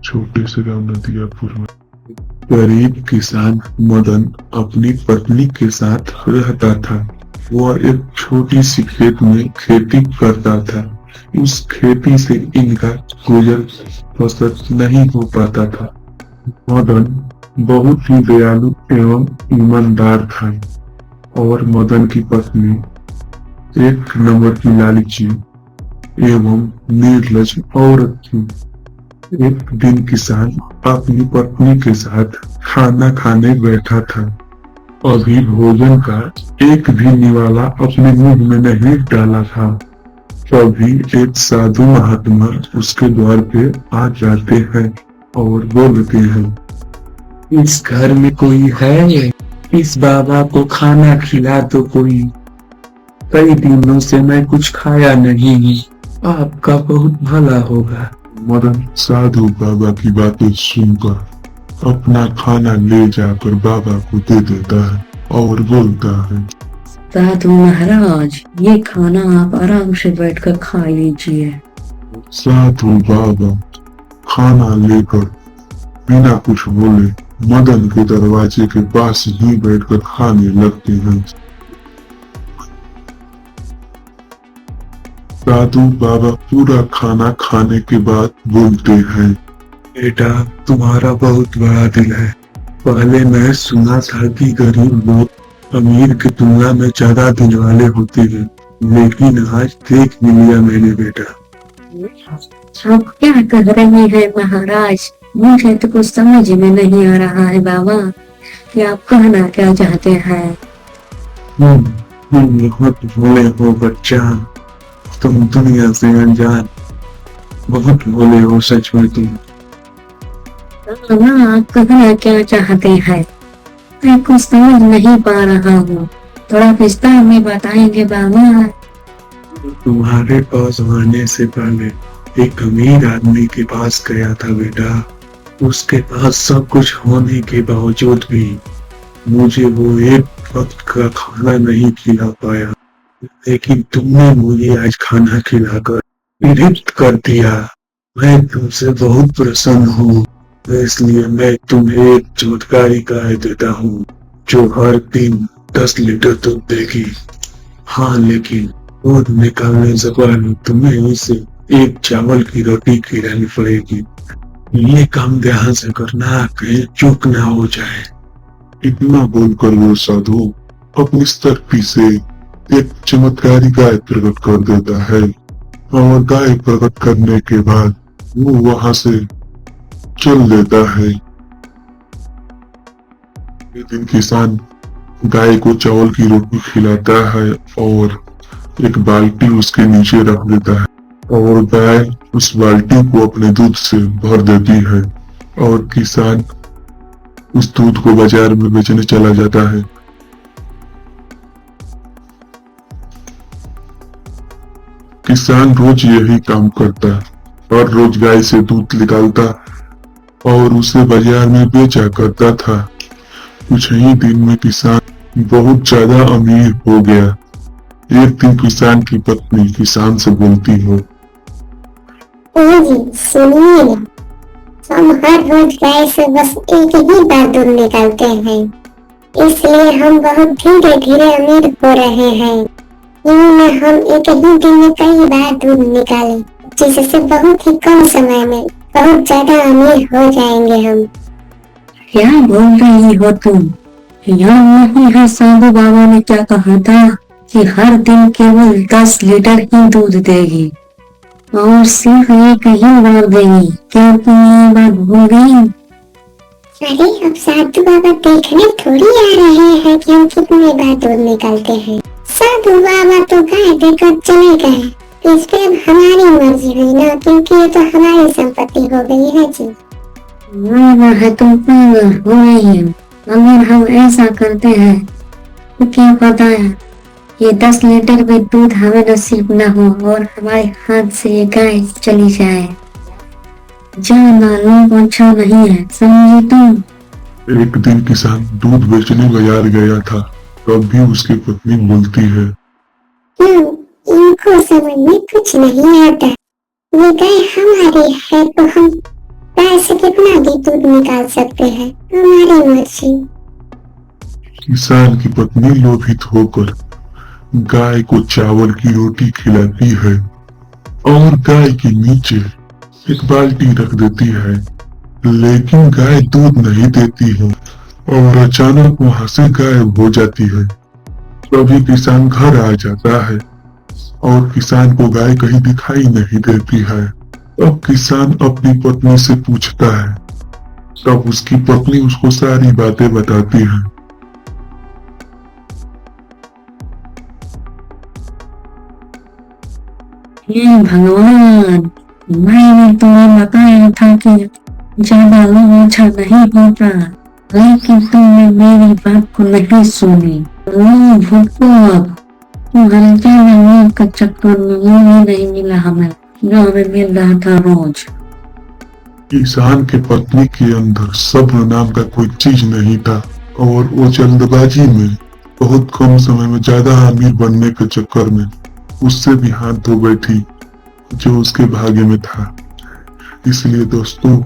छोटे से गांव नदियापुर में गरीब किसान मदन अपनी पत्नी के साथ रहता था। वह एक छोटी सी खेत में खेती करता था। उस खेती से इनका गुजर बसर नहीं हो पाता था। मदन बहुत ही दयालु एवं ईमानदार था और मदन की पत्नी एक नंबर की लालची एवं निर्लज औरत थी। एक दिन किसान अपनी पत्नी के साथ खाना खाने बैठा था। अभी भोजन का एक भी निवाला अपने मुंह में नहीं डाला था, तभी एक साधु महात्मा उसके द्वार पे आ जाते हैं और बोलते हैं, इस घर में कोई है? इस बाबा को खाना खिला दो कोई। कई दिनों से मैं कुछ खाया नहीं, आपका बहुत भला होगा। मदन साधु बाबा की बातें सुनकर अपना खाना ले जाकर बाबा को दे देता है और बोलता है, साधु महाराज, ये खाना आप आराम से बैठकर खा लीजिए। साधु बाबा खाना लेकर बिना कुछ बोले मदन के दरवाजे के पास ही बैठकर खाने लगते हैं। साधु बाबा पूरा खाना खाने के बाद बोलते हैं, बेटा तुम्हारा बहुत बड़ा दिल है। पहले मैं सुना था कि गरीब लोग अमीर की तुलना में ज्यादा दिल वाले होते हैं, लेकिन आज देख भी लिया मैंने बेटा। आप क्या कह रहे हैं महाराज? मुझे तो कुछ समझ में नहीं आ रहा है बाबा कि आप कहना क्या चाहते हैं। तुम बहुत भोले हो बच्चा, तुम दुनिया से अनजान, बहुत भोले हो सच में तुम। बाबा आप कहना क्या चाहते हैं? मैं कुछ समझ नहीं पा रहा हूँ, थोड़ा विस्तार में बताएंगे बाबा? तुम्हारे पास आने से पहले एक अमीर आदमी के पास गया था बेटा। उसके पास सब कुछ होने के बावजूद भी मुझे वो एक वक्त का खाना नहीं खिला पाया, लेकिन तुमने मुझे आज खाना खिलाकर तृप्त कर दिया। मैं तुमसे बहुत प्रसन्न हूँ, इसलिए मैं तुम्हें एक चमत्कारी गाय देता हूँ जो हर दिन 10 लीटर दूध देगी। हाँ, लेकिन दूध निकालने से पहले तुम्हें उसे एक चावल की रोटी खिलानी पड़ेगी। ये काम ध्यान से करना, कहीं चूक ना हो जाए। इतना बोलकर वो साधु अपनी स्तर्पी से एक चमत्कारी गाय प्रकट कर देता है और गाय प्रकट करने के बाद वो वहां से चल देता है। एक दिन किसान गाय को चावल की रोटी खिलाता है और एक बाल्टी उसके नीचे रख देता है और गाय उस बाल्टी को अपने दूध से भर देती है और किसान उस दूध को बाजार में बेचने चला जाता है। किसान रोज यही काम करता, हर रोज गाय से दूध निकालता और उसे बाजार में बेचा करता था। कुछ ही दिन में किसान बहुत ज्यादा अमीर हो गया। एक दिन किसान की पत्नी किसान से बोलती है, जी सुनिए ना, हम हर रोज गाय से बस एक ही बार दूध निकालते हैं, इसलिए हम बहुत धीरे धीरे अमीर हो रहे हैं। यूं में हम एक ही दिन में कई बार दूध निकालें, जिससे बहुत ही कम समय में बहुत ज्यादा अमीर हो जाएंगे हम। क्या बोल रही हो तुम? याद नहीं है साधु बाबा ने क्या कहा था कि हर दिन केवल 10 लीटर ही दूध देगी और सिर्फ एक ही बार देगी? क्या तुम ये बात भूल गई? अरे अब साधु बाबा देखने थोड़ी आ रहे हैं कि हम कितने बार दूध निकालते हैं। साधु बाबा तो गाय देकर चले गए, इस पे अब हमारी मर्जी हुई ना, क्योंकि ये तो हमारी संपत्ति हो गई है जी। है तुम पागल हो गई हो। अगर हम ऐसा करते हैं तो क्या पता है ये 10 लीटर भी दूध हमें नसीब न हो और हमारे हाथ से ये गाय चली जाए। जाना लोग अच्छा नहीं है, समझे तुम? एक दिन किसान दूध बेचने बाजार गया था, तब भी उसकी पत्नी बोलती है, क्यों इनको समझ में कुछ नहीं आता। ये गाय हमारी है तो हम पैसे के कितना भी दूध निकाल सकते हैं, हमारी मर्जी। किसान की पत्नी लोभित होकर गाय को चावल की रोटी खिलाती है और गाय के नीचे एक बाल्टी रख देती है, लेकिन गाय दूध नहीं देती है और अचानक वहां से गायब हो जाती है। तभी किसान घर आ जाता है और किसान को गाय कहीं दिखाई नहीं देती है। अब किसान अपनी पत्नी से पूछता है, तब उसकी पत्नी उसको सारी बातें बताती है। हे भगवान, मैंने तुम्हें बताया था कि ज्यादा लोग अच्छा नहीं होता, लेकिन तुमने मेरी बात को नहीं सुनी। लो भुगतो अब। तुम्हारे ज्यादा लोग के चक्कर में वो भी नहीं मिला हमें जो हमें मिल रहा था रोज। किसान के पत्नी के अंदर सब्र नाम का कोई चीज नहीं था और वो जल्दबाजी में बहुत कम समय में ज्यादा अमीर बनने के चक्कर में उससे भी हाथ धो बैठी जो उसके भाग्य में था। इसलिए दोस्तों,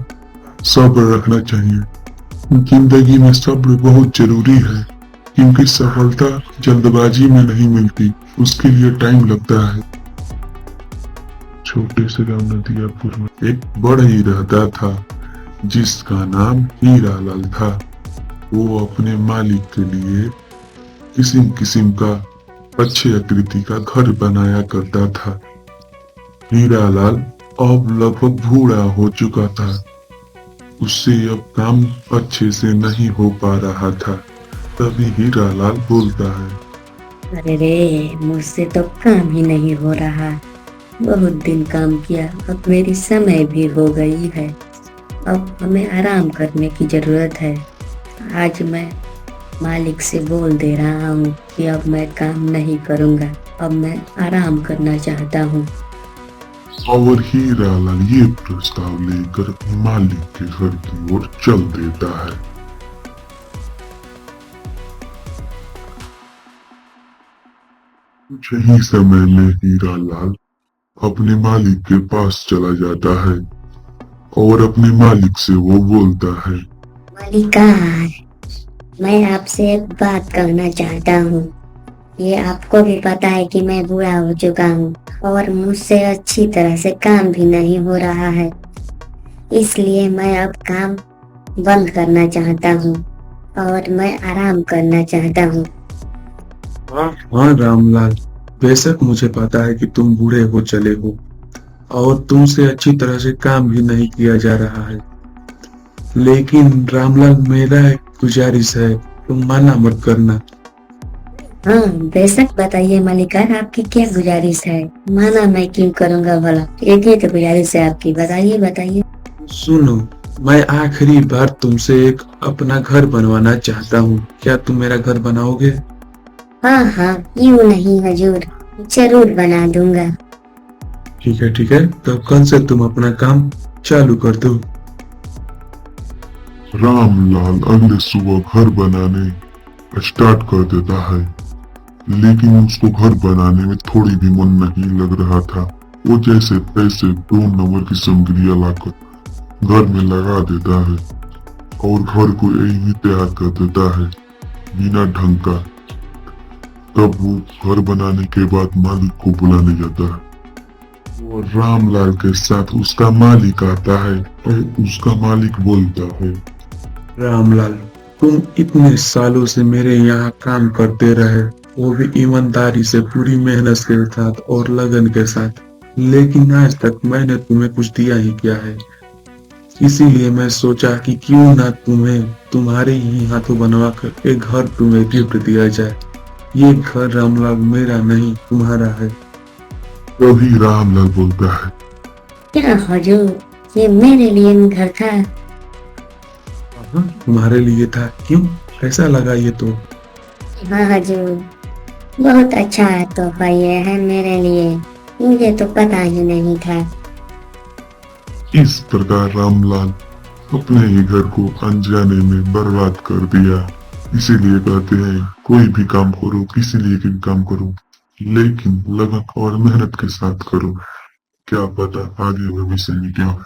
सब्र रखना चाहिए। जिंदगी में सब्र बहुत जरूरी है, क्योंकि सफलता जल्दबाजी में नहीं मिलती, उसके लिए टाइम लगता है। छोटे से गांव नदियापुर में एक बढ़ई रहता था जिसका नाम हीरालाल था। वो अपने मालिक के लिए किस्म किस्म का अच्छे आकृति का घर बनाया करता था। हीरालाल अब लगभग बूढ़ा हो चुका था, उससे अब काम अच्छे से नहीं हो पा रहा था। तभी हीरालाल बोलता है, अरे रे, मुझसे तो काम ही नहीं हो रहा। बहुत दिन काम किया, अब मेरी समय भी हो गई है। अब हमें आराम करने की जरूरत है। आज मैं मालिक से बोल दे रहा हूँ कि अब मैं काम नहीं करूँगा, अब मैं आराम करना चाहता हूँ। और हीरालाल ये प्रस्ताव लेकर मालिक के घर की ओर चल देता है। कुछ ही समय में हीरालाल अपने मालिक के पास चला जाता है और अपने मालिक से वो बोलता है, मालिकार, मैं आपसे एक बात कहना चाहता हूँ। ये आपको भी पता है कि मैं बूढ़ा हो चुका हूँ और मुझसे अच्छी तरह से काम भी नहीं हो रहा है, इसलिए मैं अब काम बंद करना चाहता हूँ और मैं आराम करना चाहता हूँ। हाँ रामलाल, बेशक मुझे पता है कि तुम बूढ़े हो चले हो और तुमसे अच्छी तरह से काम भी नहीं किया जा रहा है, लेकिन रामलाल मेरा एक गुजारिश है, तुम मना मत करना। हाँ बेशक, बताइए मालिकार, आपकी क्या गुजारिश है? माना मैं क्यों करूँगा भला, एक ही तो गुजारिश है आपकी, बताइए बताइए। सुनो, मैं आखिरी बार तुमसे एक अपना घर बनवाना चाहता हूँ, क्या तुम मेरा घर बनाओगे? हाँ हाँ, क्यों नहीं हजूर, जरूर बना दूंगा। ठीक है, तब कल से तुम अपना काम चालू कर दो। रामलाल अगले सुबह घर बनाने स्टार्ट कर देता है, लेकिन उसको घर बनाने में थोड़ी भी मन नहीं लग रहा था। वो जैसे तैसे 2 नंबर की सामग्रियां लाकर घर में लगा देता है और घर को यही तैयार कर देता है बिना ढंग का। तब वो घर बनाने के बाद मालिक को बुलाने जाता है और रामलाल के साथ उसका मालिक आता है और उसका मालिक बोलता है, रामलाल, तुम इतने सालों से मेरे यहाँ काम करते रहे, वो भी ईमानदारी से, पूरी मेहनत के साथ और लगन के साथ, लेकिन आज तक मैंने तुम्हें कुछ दिया ही क्या है। इसीलिए मैं सोचा कि क्यों ना तुम्हें तुम्हारे ही हाथों बनवा कर एक घर तुम्हें गिफ्ट दिया जाए। ये घर रामलाल मेरा नहीं, तुम्हारा है। तभी रामलाल बोलता है, क्या हजूर, ये मेरे लिए घर था? हाँ, तुम्हारे लिए था। क्यों, कैसा लगा ये तो? हाँ हजूर, बहुत अच्छा तोहफा ये है मेरे लिए, मुझे तो पता ही नहीं था। इस प्रकार रामलाल अपने ही घर को अनजाने में बर्बाद कर दिया। इसीलिए कहते हैं, कोई भी काम करो, किसी लिए भी काम करो, लेकिन लगन और मेहनत के साथ करो। क्या पता आगे भविष्य में क्या हो।